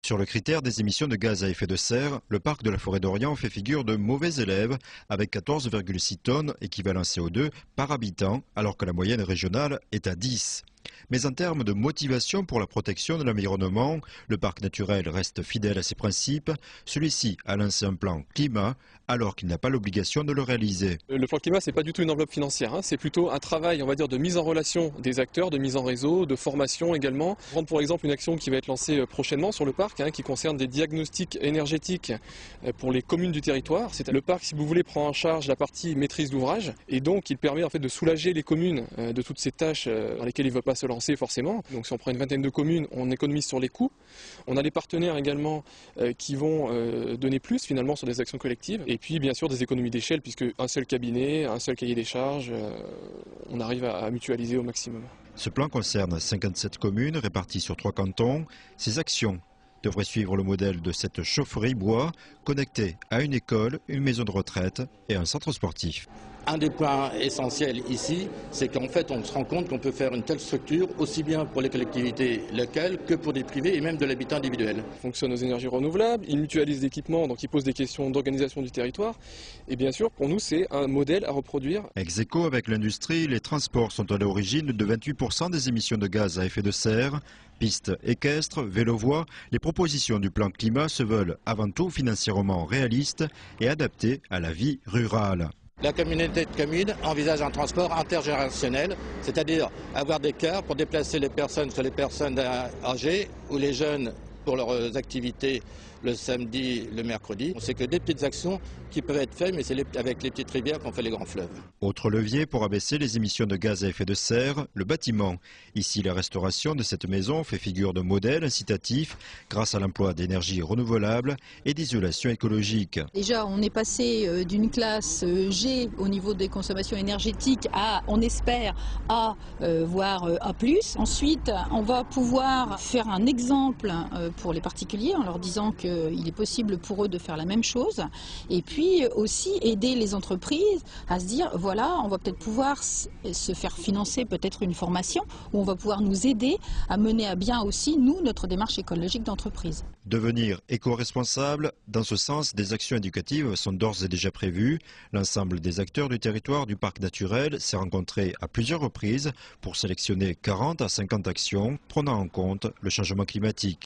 Sur le critère des émissions de gaz à effet de serre, le parc de la Forêt d'Orient fait figure de mauvais élève avec 14,6 tonnes équivalent CO2 par habitant alors que la moyenne régionale est à 10. Mais en termes de motivation pour la protection de l'environnement, le parc naturel reste fidèle à ses principes. Celui-ci a lancé un plan climat alors qu'il n'a pas l'obligation de le réaliser. Le plan climat, c'est pas du tout une enveloppe financière, c'est plutôt un travail, on va dire, de mise en relation des acteurs, de mise en réseau, de formation également. Prendre pour exemple une action qui va être lancée prochainement sur le parc, qui concerne des diagnostics énergétiques pour les communes du territoire. Le parc, si vous voulez, prend en charge la partie maîtrise d'ouvrage et donc il permet en fait de soulager les communes de toutes ces tâches dans lesquelles ils ne veulent pas se lancer forcément. Donc si on prend une vingtaine de communes, on économise sur les coûts. On a des partenaires également qui vont donner plus finalement sur des actions collectives. Et puis bien sûr des économies d'échelle puisque un seul cabinet, un seul cahier des charges, on arrive à mutualiser au maximum. Ce plan concerne 57 communes réparties sur 3 cantons. Ces actions devraient suivre le modèle de cette chaufferie bois connectée à une école, une maison de retraite et un centre sportif. Un des points essentiels ici, c'est qu'en fait on se rend compte qu'on peut faire une telle structure aussi bien pour les collectivités locales que pour des privés et même de l'habitat individuel. Il fonctionne aux énergies renouvelables, il mutualise l'équipement, donc il pose des questions d'organisation du territoire. Et bien sûr, pour nous, c'est un modèle à reproduire. Ex aequo avec l'industrie, les transports sont à l'origine de 28% des émissions de gaz à effet de serre. Pistes équestres, vélo-voies, les propositions du plan climat se veulent avant tout financièrement réalistes et adaptées à la vie rurale. La communauté de communes envisage un transport intergénérationnel, c'est-à-dire avoir des cars pour déplacer les personnes, soit les personnes âgées ou les jeunes pour leurs activités le samedi, le mercredi. On sait que des petites actions qui peuvent être faites, mais c'est avec les petites rivières qu'on fait les grands fleuves. Autre levier pour abaisser les émissions de gaz à effet de serre, le bâtiment. Ici, la restauration de cette maison fait figure de modèle incitatif grâce à l'emploi d'énergies renouvelables et d'isolation écologique. Déjà, on est passé d'une classe G au niveau des consommations énergétiques à, on espère, A, voire A+. Ensuite, on va pouvoir faire un exemple pour les particuliers en leur disant qu'il est possible pour eux de faire la même chose. Et puis aussi aider les entreprises à se dire, voilà, on va peut-être pouvoir se faire financer peut-être une formation où on va pouvoir nous aider à mener à bien aussi, nous, notre démarche écologique d'entreprise. Devenir éco-responsable, dans ce sens, des actions éducatives sont d'ores et déjà prévues. L'ensemble des acteurs du territoire du parc naturel s'est rencontré à plusieurs reprises pour sélectionner 40 à 50 actions prenant en compte le changement climatique.